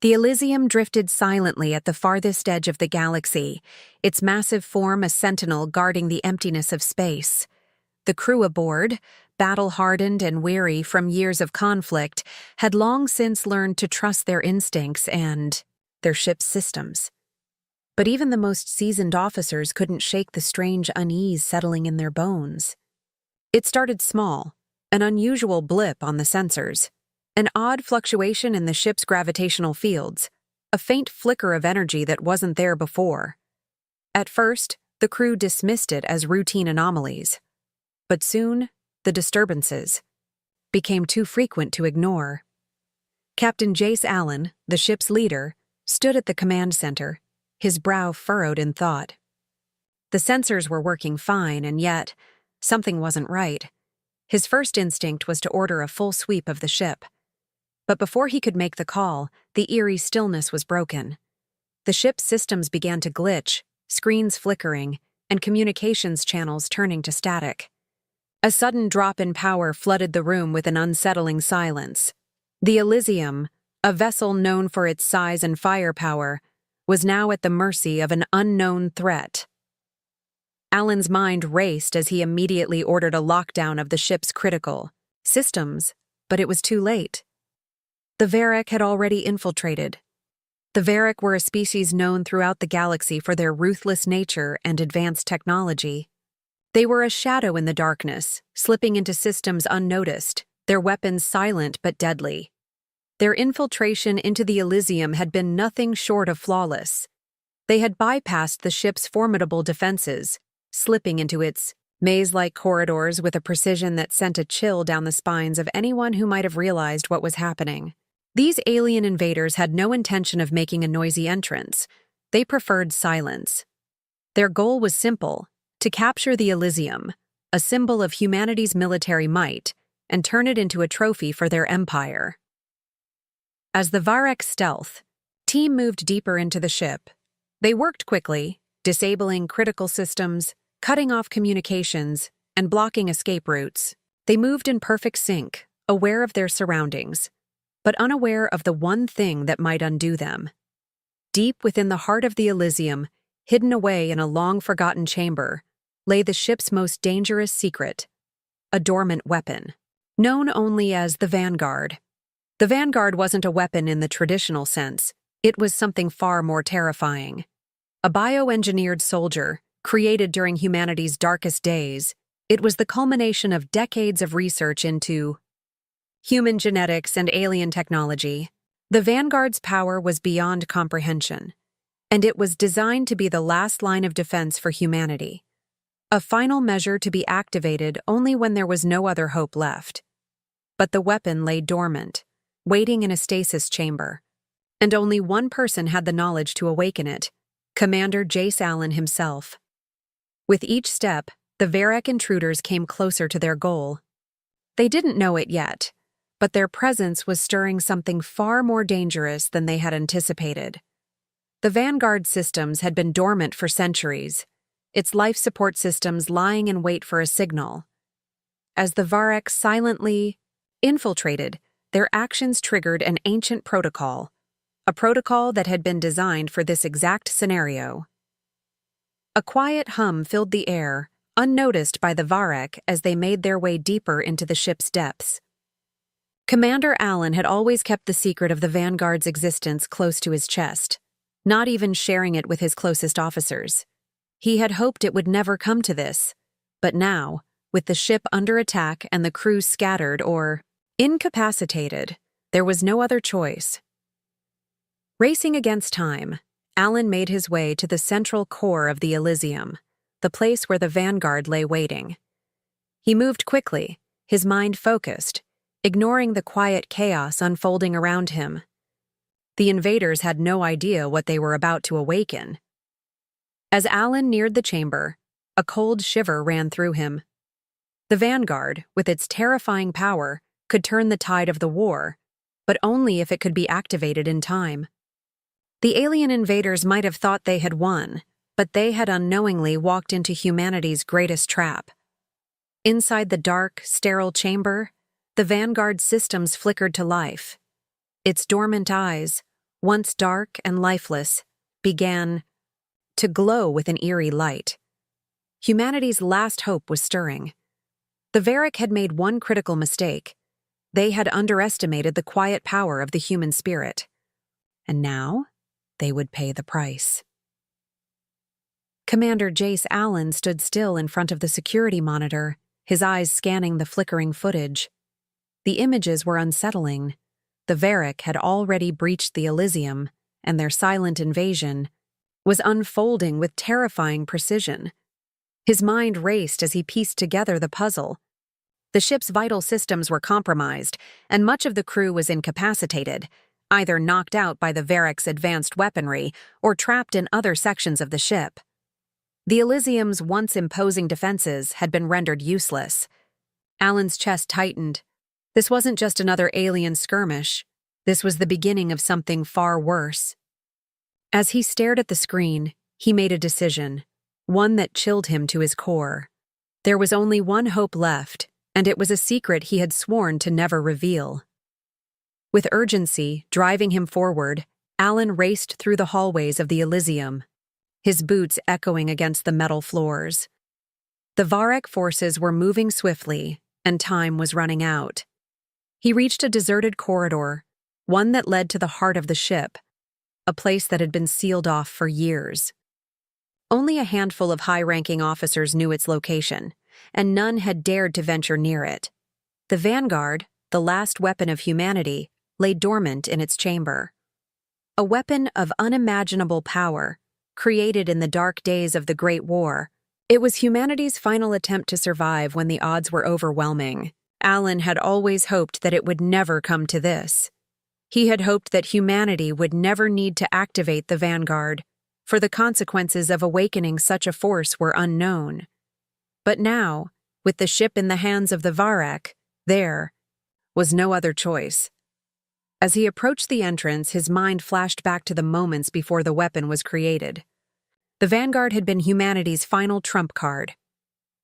The Elysium drifted silently at the farthest edge of the galaxy, its massive form a sentinel guarding the emptiness of space. The crew aboard, battle-hardened and weary from years of conflict, had long since learned to trust their instincts and their ship's systems. But even the most seasoned officers couldn't shake the strange unease settling in their bones. It started small, an unusual blip on the sensors, an odd fluctuation in the ship's gravitational fields, a faint flicker of energy that wasn't there before. At first, the crew dismissed it as routine anomalies. But soon, the disturbances became too frequent to ignore. Captain Jace Allen, the ship's leader, stood at the command center, his brow furrowed in thought. The sensors were working fine, and yet, something wasn't right. His first instinct was to order a full sweep of the ship. But before he could make the call, the eerie stillness was broken. The ship's systems began to glitch, screens flickering, and communications channels turning to static. A sudden drop in power flooded the room with an unsettling silence. The Elysium, a vessel known for its size and firepower, was now at the mercy of an unknown threat. Allen's mind raced as he immediately ordered a lockdown of the ship's critical systems, but it was too late. The Varric had already infiltrated. The Varric were a species known throughout the galaxy for their ruthless nature and advanced technology. They were a shadow in the darkness, slipping into systems unnoticed, their weapons silent but deadly. Their infiltration into the Elysium had been nothing short of flawless. They had bypassed the ship's formidable defenses, slipping into its maze-like corridors with a precision that sent a chill down the spines of anyone who might have realized what was happening. These alien invaders had no intention of making a noisy entrance. They preferred silence. Their goal was simple: to capture the Elysium, a symbol of humanity's military might, and turn it into a trophy for their empire. As the Varric stealth team moved deeper into the ship, they worked quickly, disabling critical systems, cutting off communications, and blocking escape routes. They moved in perfect sync, aware of their surroundings, but unaware of the one thing that might undo them. Deep within the heart of the Elysium, hidden away in a long-forgotten chamber, lay the ship's most dangerous secret, a dormant weapon, known only as the Vanguard. The Vanguard wasn't a weapon in the traditional sense. It was something far more terrifying. A bioengineered soldier, created during humanity's darkest days, it was the culmination of decades of research into human genetics and alien technology. The Vanguard's power was beyond comprehension, and it was designed to be the last line of defense for humanity. A final measure to be activated only when there was no other hope left. But the weapon lay dormant, waiting in a stasis chamber, and only one person had the knowledge to awaken it: Commander Jace Allen himself. With each step, the Varric intruders came closer to their goal. They didn't know it yet, but their presence was stirring something far more dangerous than they had anticipated. The Vanguard systems had been dormant for centuries, its life support systems lying in wait for a signal. As the Varric silently infiltrated, their actions triggered an ancient protocol, a protocol that had been designed for this exact scenario. A quiet hum filled the air, unnoticed by the Varric as they made their way deeper into the ship's depths. Commander Allen had always kept the secret of the Vanguard's existence close to his chest, not even sharing it with his closest officers. He had hoped it would never come to this, but now, with the ship under attack and the crew scattered or incapacitated, there was no other choice. Racing against time, Allen made his way to the central core of the Elysium, the place where the Vanguard lay waiting. He moved quickly, his mind focused, ignoring the quiet chaos unfolding around him. The invaders had no idea what they were about to awaken. As Allen neared the chamber, a cold shiver ran through him. The Vanguard, with its terrifying power, could turn the tide of the war, but only if it could be activated in time. The alien invaders might have thought they had won, but they had unknowingly walked into humanity's greatest trap. Inside the dark, sterile chamber, the Vanguard systems flickered to life. Its dormant eyes, once dark and lifeless, began to glow with an eerie light. Humanity's last hope was stirring. The Varric had made one critical mistake. They had underestimated the quiet power of the human spirit. And now, they would pay the price. Commander Jace Allen stood still in front of the security monitor, his eyes scanning the flickering footage. The images were unsettling. The Varric had already breached the Elysium, and their silent invasion was unfolding with terrifying precision. His mind raced as he pieced together the puzzle. The ship's vital systems were compromised, and much of the crew was incapacitated, either knocked out by the Varric's advanced weaponry or trapped in other sections of the ship. The Elysium's once imposing defenses had been rendered useless. Alan's chest tightened. This wasn't just another alien skirmish. This was the beginning of something far worse. As he stared at the screen, he made a decision, one that chilled him to his core. There was only one hope left, and it was a secret he had sworn to never reveal. With urgency driving him forward, Alan raced through the hallways of the Elysium, his boots echoing against the metal floors. The Varric forces were moving swiftly, and time was running out. He reached a deserted corridor, one that led to the heart of the ship, a place that had been sealed off for years. Only a handful of high-ranking officers knew its location, and none had dared to venture near it. The Vanguard, the last weapon of humanity, lay dormant in its chamber. A weapon of unimaginable power, created in the dark days of the Great War. It was humanity's final attempt to survive when the odds were overwhelming. Alan had always hoped that it would never come to this. He had hoped that humanity would never need to activate the Vanguard, for the consequences of awakening such a force were unknown. But now, with the ship in the hands of the Varric, there was no other choice. As he approached the entrance, his mind flashed back to the moments before the weapon was created. The Vanguard had been humanity's final trump card.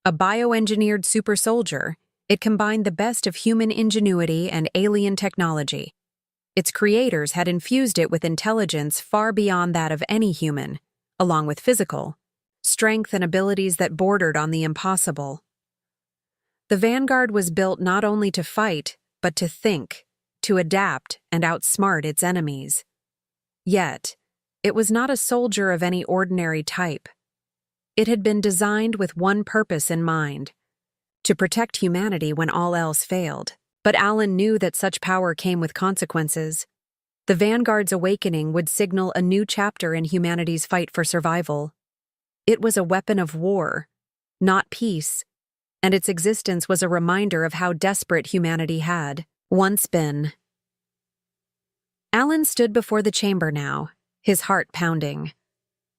A bioengineered super soldier, it combined the best of human ingenuity and alien technology. Its creators had infused it with intelligence far beyond that of any human, along with physical strength and abilities that bordered on the impossible. The Vanguard was built not only to fight, but to think, to adapt and outsmart its enemies. Yet, it was not a soldier of any ordinary type. It had been designed with one purpose in mind: to protect humanity when all else failed. But Alan knew that such power came with consequences. The Vanguard's awakening would signal a new chapter in humanity's fight for survival. It was a weapon of war, not peace, and its existence was a reminder of how desperate humanity had once been. Alan stood before the chamber now, his heart pounding.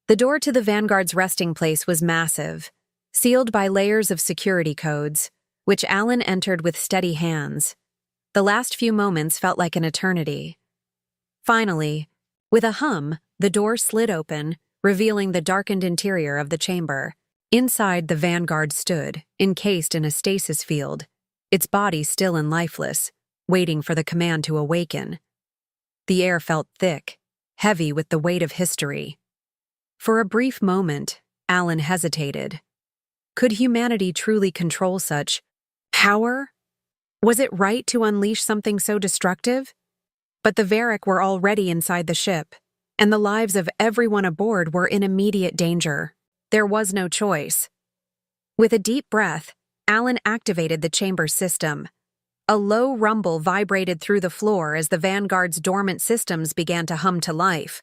The door to the Vanguard's resting place was massive, sealed by layers of security codes, which Alan entered with steady hands. The last few moments felt like an eternity. Finally, with a hum, the door slid open, revealing the darkened interior of the chamber. Inside, the Vanguard stood, encased in a stasis field, its body still and lifeless, waiting for the command to awaken. The air felt thick, heavy with the weight of history. For a brief moment, Alan hesitated. Could humanity truly control such power? Was it right to unleash something so destructive? But the Varric were already inside the ship, and the lives of everyone aboard were in immediate danger. There was no choice. With a deep breath, Alan activated the chamber's system. A low rumble vibrated through the floor as the Vanguard's dormant systems began to hum to life.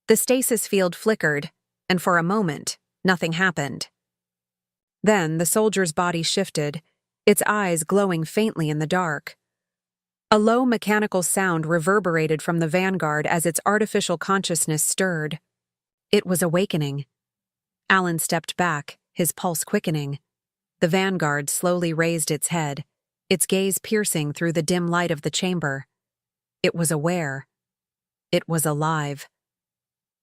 The stasis field flickered, and for a moment, nothing happened. Then the soldier's body shifted, its eyes glowing faintly in the dark. A low mechanical sound reverberated from the Vanguard as its artificial consciousness stirred. It was awakening. Alan stepped back, his pulse quickening. The Vanguard slowly raised its head, its gaze piercing through the dim light of the chamber. It was aware. It was alive.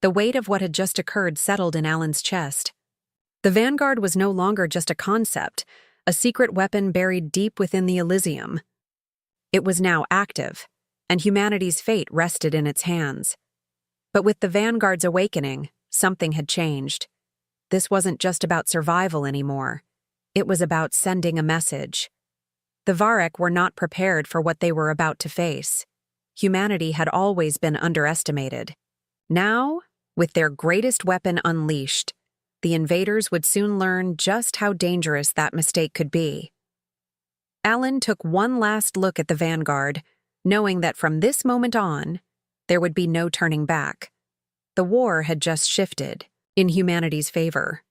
The weight of what had just occurred settled in Alan's chest. The Vanguard was no longer just a concept, a secret weapon buried deep within the Elysium. It was now active, and humanity's fate rested in its hands. But with the Vanguard's awakening, something had changed. This wasn't just about survival anymore. It was about sending a message. The Varek were not prepared for what they were about to face. Humanity had always been underestimated. Now, with their greatest weapon unleashed, the invaders would soon learn just how dangerous that mistake could be. Alan took one last look at the Vanguard, knowing that from this moment on, there would be no turning back. The war had just shifted, in humanity's favor.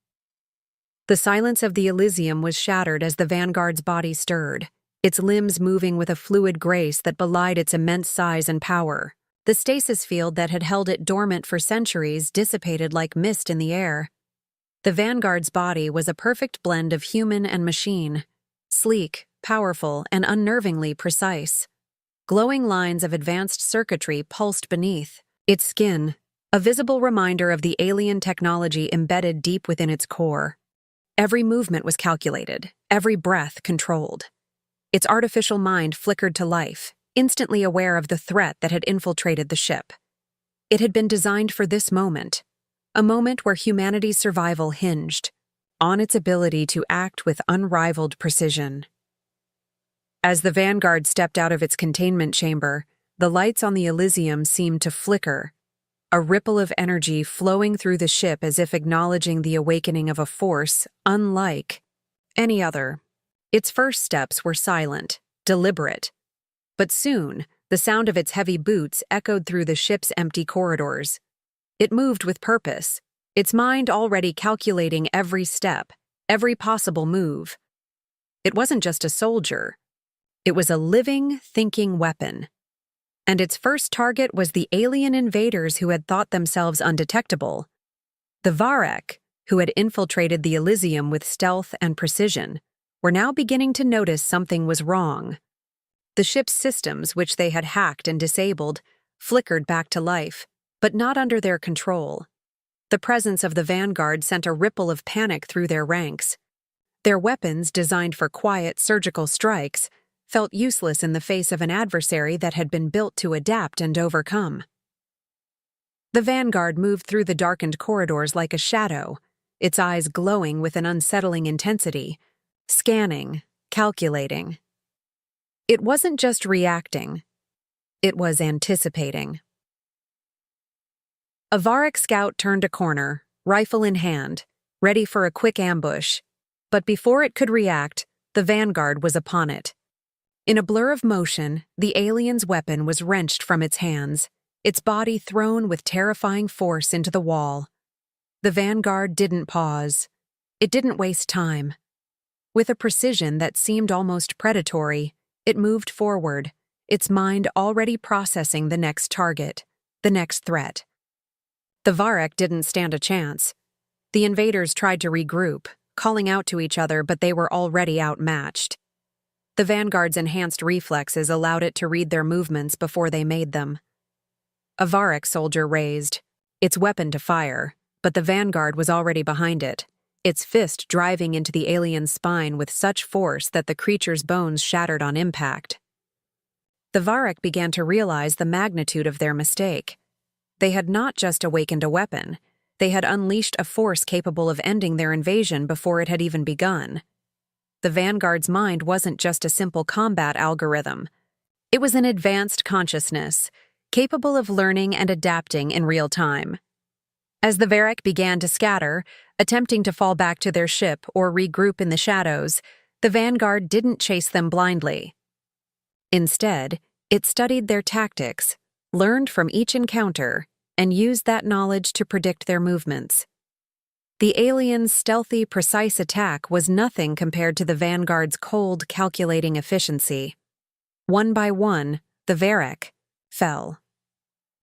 The silence of the Elysium was shattered as the Vanguard's body stirred, its limbs moving with a fluid grace that belied its immense size and power. The stasis field that had held it dormant for centuries dissipated like mist in the air. The Vanguard's body was a perfect blend of human and machine, sleek, powerful, and unnervingly precise. Glowing lines of advanced circuitry pulsed beneath. Its skin, a visible reminder of the alien technology embedded deep within its core. Every movement was calculated, every breath controlled. Its artificial mind flickered to life, instantly aware of the threat that had infiltrated the ship. It had been designed for this moment, a moment where humanity's survival hinged on its ability to act with unrivaled precision. As the Vanguard stepped out of its containment chamber, the lights on the Elysium seemed to flicker, a ripple of energy flowing through the ship as if acknowledging the awakening of a force unlike any other. Its first steps were silent, deliberate. But soon, the sound of its heavy boots echoed through the ship's empty corridors. It moved with purpose, its mind already calculating every step, every possible move. It wasn't just a soldier. It was a living, thinking weapon. And its first target was the alien invaders who had thought themselves undetectable. The Varek, who had infiltrated the Elysium with stealth and precision, were now beginning to notice something was wrong. The ship's systems, which they had hacked and disabled, flickered back to life, but not under their control. The presence of the Vanguard sent a ripple of panic through their ranks. Their weapons, designed for quiet, surgical strikes, felt useless in the face of an adversary that had been built to adapt and overcome. The Vanguard moved through the darkened corridors like a shadow, its eyes glowing with an unsettling intensity, scanning, calculating. It wasn't just reacting, it was anticipating. A Varek scout turned a corner, rifle in hand, ready for a quick ambush, but before it could react, the Vanguard was upon it. In a blur of motion, the alien's weapon was wrenched from its hands, its body thrown with terrifying force into the wall. The Vanguard didn't pause. It didn't waste time. With a precision that seemed almost predatory, it moved forward, its mind already processing the next target, the next threat. The Varek didn't stand a chance. The invaders tried to regroup, calling out to each other, but they were already outmatched. The Vanguard's enhanced reflexes allowed it to read their movements before they made them. A Varek soldier raised, its weapon to fire, but the Vanguard was already behind it, its fist driving into the alien's spine with such force that the creature's bones shattered on impact. The Varek began to realize the magnitude of their mistake. They had not just awakened a weapon, they had unleashed a force capable of ending their invasion before it had even begun. The Vanguard's mind wasn't just a simple combat algorithm. It was an advanced consciousness, capable of learning and adapting in real time. As the Varek began to scatter, attempting to fall back to their ship or regroup in the shadows, the Vanguard didn't chase them blindly. Instead, it studied their tactics, learned from each encounter, and used that knowledge to predict their movements. The alien's stealthy, precise attack was nothing compared to the Vanguard's cold, calculating efficiency. One by one, the Varek fell.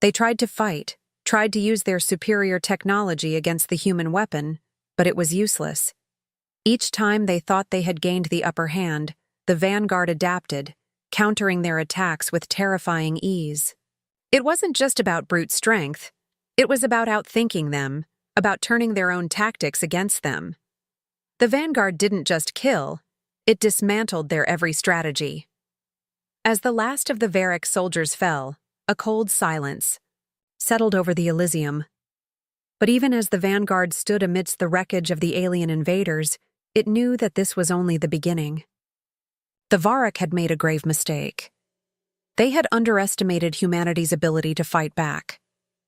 They tried to fight, tried to use their superior technology against the human weapon, but it was useless. Each time they thought they had gained the upper hand, the Vanguard adapted, countering their attacks with terrifying ease. It wasn't just about brute strength. It was about outthinking them, about turning their own tactics against them. The Vanguard didn't just kill, it dismantled their every strategy. As the last of the Varek soldiers fell, a cold silence, settled over the Elysium. But even as the vanguard stood amidst the wreckage of the alien invaders, it knew that this was only the beginning. The Varrock had made a grave mistake. They had underestimated humanity's ability to fight back.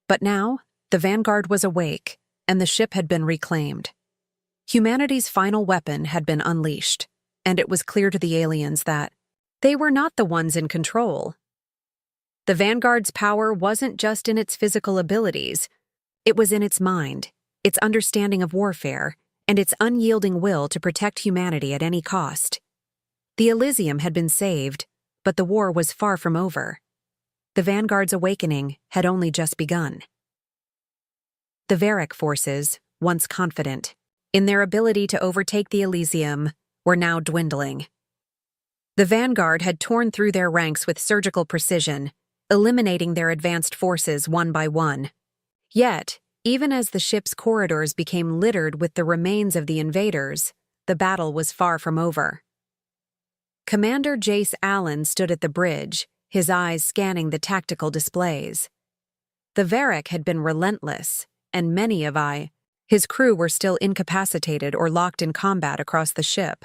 But now, the vanguard was awake, and the ship had been reclaimed. Humanity's final weapon had been unleashed, and it was clear to the aliens that they were not the ones in control. The vanguard's power wasn't just in its physical abilities. It was in its mind, its understanding of warfare, and its unyielding will to protect humanity at any cost. The Elysium had been saved, but the war was far from over. The vanguard's awakening had only just begun. The Varrock forces, once confident in their ability to overtake the Elysium, were now dwindling. The vanguard had torn through their ranks with surgical precision, eliminating their advanced forces one by one. Yet, even as the ship's corridors became littered with the remains of the invaders, the battle was far from over. Commander Jace Allen stood at the bridge, his eyes scanning the tactical displays. The Varrock had been relentless, and many of his crew were still incapacitated or locked in combat across the ship.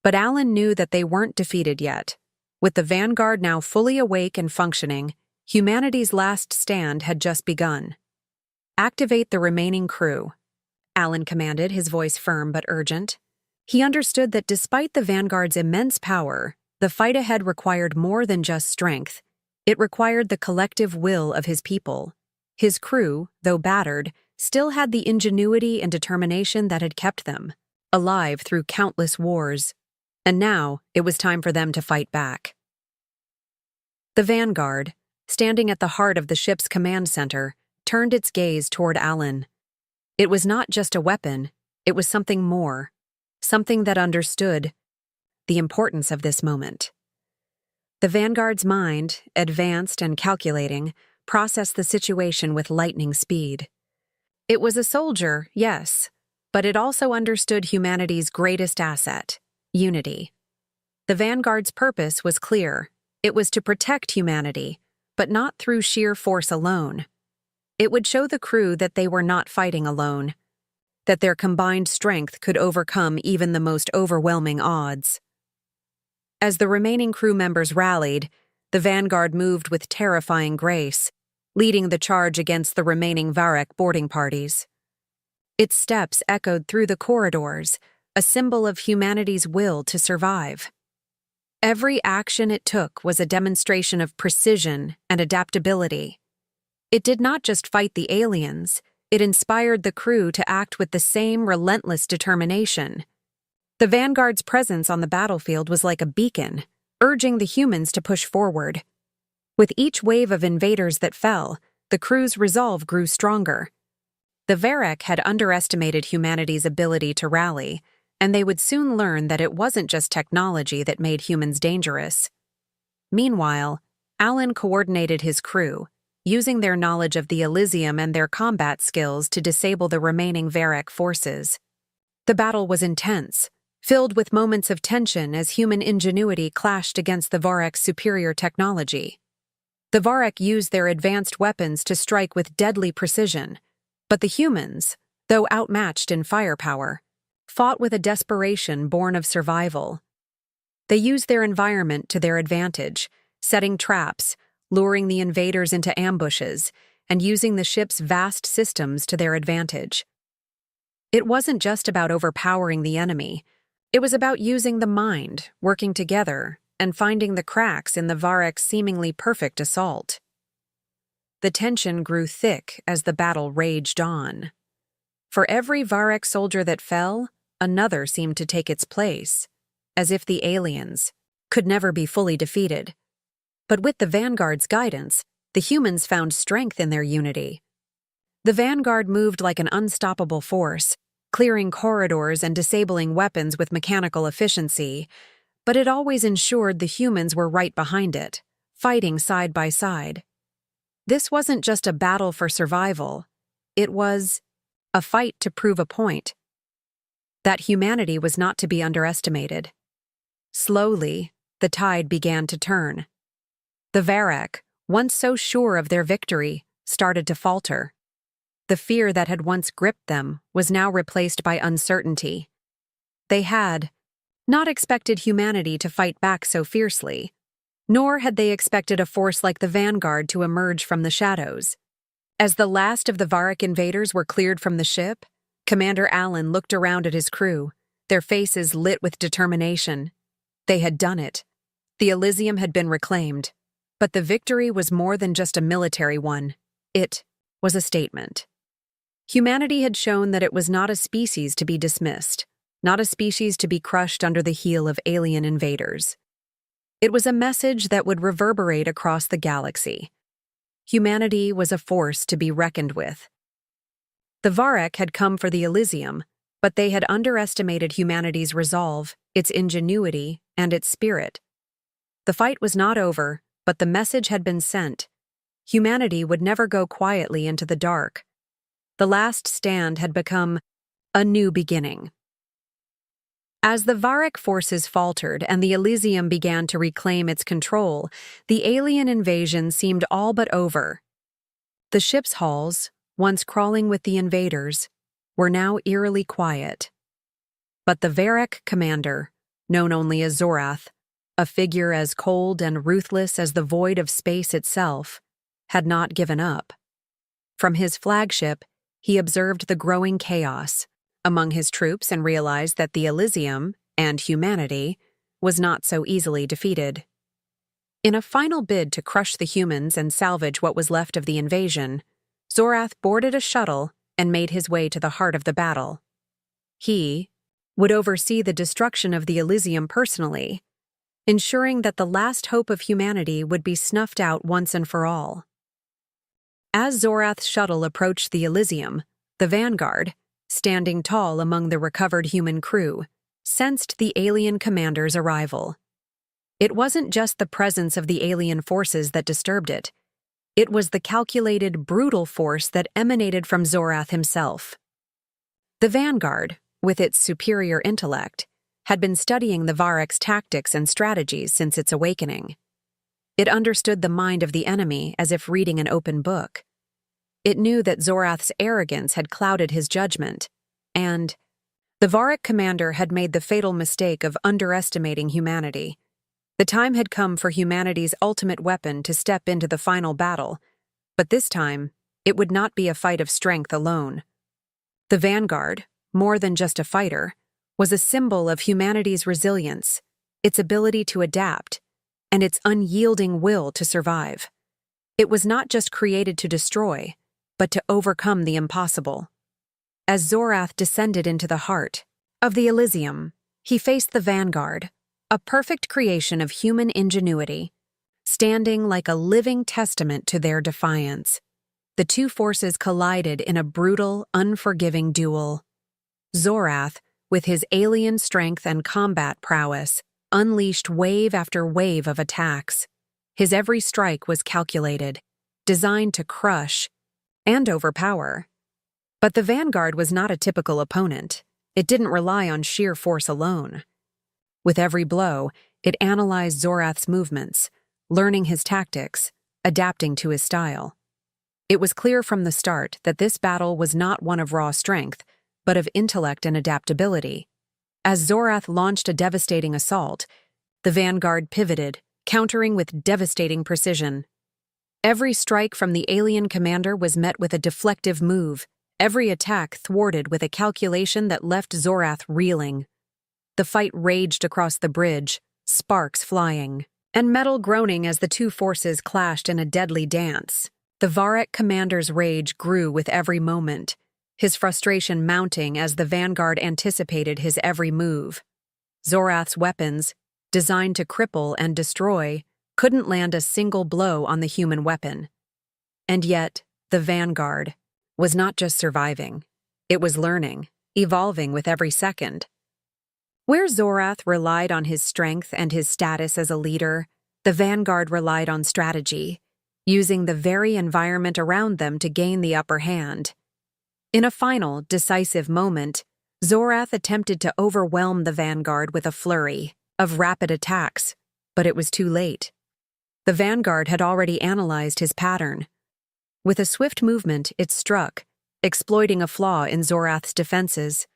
But Allen knew that they weren't defeated yet. With the vanguard now fully awake and functioning, humanity's last stand had just begun. "Activate the remaining crew," Allen commanded, his voice firm but urgent. He understood that despite the vanguard's immense power, the fight ahead required more than just strength. It required the collective will of his people. His crew, though battered, still had the ingenuity and determination that had kept them alive through countless wars. And now it was time for them to fight back. The vanguard, standing at the heart of the ship's command center, turned its gaze toward Allen. It was not just a weapon, it was something more, something that understood the importance of this moment. The vanguard's mind, advanced and calculating, processed the situation with lightning speed. It was a soldier, yes, but it also understood humanity's greatest asset: unity. The vanguard's purpose was clear. It was to protect humanity, but not through sheer force alone. It would show the crew that they were not fighting alone, that their combined strength could overcome even the most overwhelming odds. As the remaining crew members rallied, the vanguard moved with terrifying grace, leading the charge against the remaining Varrock boarding parties. Its steps echoed through the corridors, a symbol of humanity's will to survive. Every action it took was a demonstration of precision and adaptability. It did not just fight the aliens, it inspired the crew to act with the same relentless determination. The vanguard's presence on the battlefield was like a beacon, urging the humans to push forward. With each wave of invaders that fell, the crew's resolve grew stronger. The Varrock had underestimated humanity's ability to rally, and they would soon learn that it wasn't just technology that made humans dangerous. Meanwhile, Allen coordinated his crew, using their knowledge of the Elysium and their combat skills to disable the remaining Varrock forces. The battle was intense, filled with moments of tension as human ingenuity clashed against the Varrock's superior technology. The Varrock used their advanced weapons to strike with deadly precision, but the humans, though outmatched in firepower, fought with a desperation born of survival. They used their environment to their advantage, setting traps, luring the invaders into ambushes, and using the ship's vast systems to their advantage. It wasn't just about overpowering the enemy. It was about using the mind, working together, and finding the cracks in the Varrock's seemingly perfect assault. The tension grew thick as the battle raged on. For every Varrock soldier that fell, another seemed to take its place, as if the aliens could never be fully defeated. But with the vanguard's guidance, the humans found strength in their unity. The vanguard moved like an unstoppable force, clearing corridors and disabling weapons with mechanical efficiency, but it always ensured the humans were right behind it, fighting side by side. This wasn't just a battle for survival, it was a fight to prove a point. That humanity was not to be underestimated. Slowly, the tide began to turn. The Varrock, once so sure of their victory, started to falter. The fear that had once gripped them was now replaced by uncertainty. They had not expected humanity to fight back so fiercely, nor had they expected a force like the Vanguard to emerge from the shadows. As the last of the Varric invaders were cleared from the ship, Commander Allen looked around at his crew, their faces lit with determination. They had done it. The Elysium had been reclaimed. But the victory was more than just a military one. It was a statement. Humanity had shown that it was not a species to be dismissed, not a species to be crushed under the heel of alien invaders. It was a message that would reverberate across the galaxy. Humanity was a force to be reckoned with. The Varric had come for the Elysium, but they had underestimated humanity's resolve, its ingenuity, and its spirit. The fight was not over, but the message had been sent. Humanity would never go quietly into the dark. The last stand had become a new beginning. As the Varric forces faltered and the Elysium began to reclaim its control, the alien invasion seemed all but over. The ship's halls, once crawling with the invaders, were now eerily quiet. But the Varric commander, known only as Zorath, a figure as cold and ruthless as the void of space itself, had not given up. From his flagship, he observed the growing chaos among his troops and realized that the Elysium, and humanity, was not so easily defeated. In a final bid to crush the humans and salvage what was left of the invasion, Zorath boarded a shuttle and made his way to the heart of the battle. He would oversee the destruction of the Elysium personally, ensuring that the last hope of humanity would be snuffed out once and for all. As Zorath's shuttle approached the Elysium, the Vanguard, standing tall among the recovered human crew, sensed the alien commander's arrival. It wasn't just the presence of the alien forces that disturbed it. It was the calculated, brutal force that emanated from Zorath himself. The Vanguard, with its superior intellect, had been studying the Varric's tactics and strategies since its awakening. It understood the mind of the enemy as if reading an open book. It knew that Zorath's arrogance had clouded his judgment, and the Varric commander had made the fatal mistake of underestimating humanity. The time had come for humanity's ultimate weapon to step into the final battle, but this time, it would not be a fight of strength alone. The Vanguard, more than just a fighter, was a symbol of humanity's resilience, its ability to adapt, and its unyielding will to survive. It was not just created to destroy, but to overcome the impossible. As Zorath descended into the heart of the Elysium, he faced the Vanguard, a perfect creation of human ingenuity, standing like a living testament to their defiance. The two forces collided in a brutal, unforgiving duel. Zorath, with his alien strength and combat prowess, unleashed wave after wave of attacks. His every strike was calculated, designed to crush and overpower. But the Vanguard was not a typical opponent. It didn't rely on sheer force alone. With every blow, it analyzed Zorath's movements, learning his tactics, adapting to his style. It was clear from the start that this battle was not one of raw strength, but of intellect and adaptability. As Zorath launched a devastating assault, the Vanguard pivoted, countering with devastating precision. Every strike from the alien commander was met with a deflective move, every attack thwarted with a calculation that left Zorath reeling. The fight raged across the bridge, sparks flying, and metal groaning as the two forces clashed in a deadly dance. The Varric commander's rage grew with every moment, his frustration mounting as the Vanguard anticipated his every move. Zorath's weapons, designed to cripple and destroy, couldn't land a single blow on the human weapon. And yet, the Vanguard was not just surviving. It was learning, evolving with every second. Where Zorath relied on his strength and his status as a leader, the Vanguard relied on strategy, using the very environment around them to gain the upper hand. In a final, decisive moment, Zorath attempted to overwhelm the Vanguard with a flurry of rapid attacks, but it was too late. The Vanguard had already analyzed his pattern. With a swift movement, it struck, exploiting a flaw in Zorath's defenses.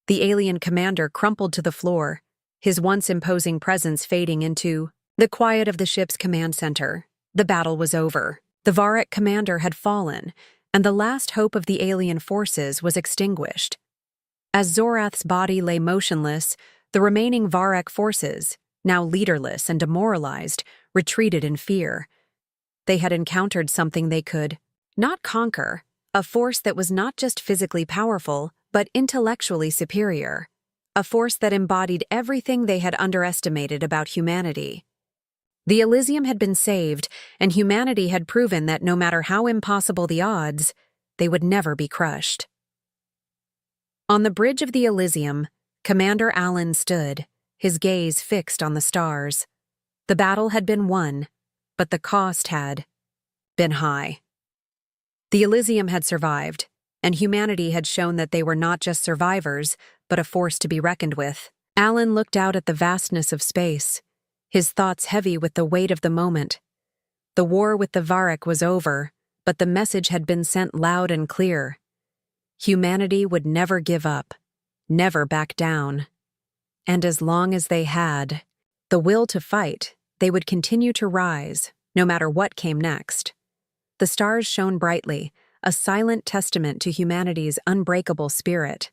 The alien commander crumpled to the floor, his once imposing presence fading into the quiet of the ship's command center. The battle was over. The Varrock commander had fallen, and the last hope of the alien forces was extinguished. As Zorath's body lay motionless, the remaining Varrock forces, now leaderless and demoralized, retreated in fear. They had encountered something they could not conquer, a force that was not just physically powerful, but intellectually superior, a force that embodied everything they had underestimated about humanity. The Elysium had been saved, and humanity had proven that no matter how impossible the odds, they would never be crushed. On the bridge of the Elysium, Commander Allen stood, his gaze fixed on the stars. The battle had been won, but the cost had been high. The Elysium had survived, and humanity had shown that they were not just survivors, but a force to be reckoned with. Allen looked out at the vastness of space, his thoughts heavy with the weight of the moment. The war with the Varrock was over, but the message had been sent loud and clear. Humanity would never give up, never back down. And as long as they had the will to fight, they would continue to rise, no matter what came next. The stars shone brightly, a silent testament to humanity's unbreakable spirit.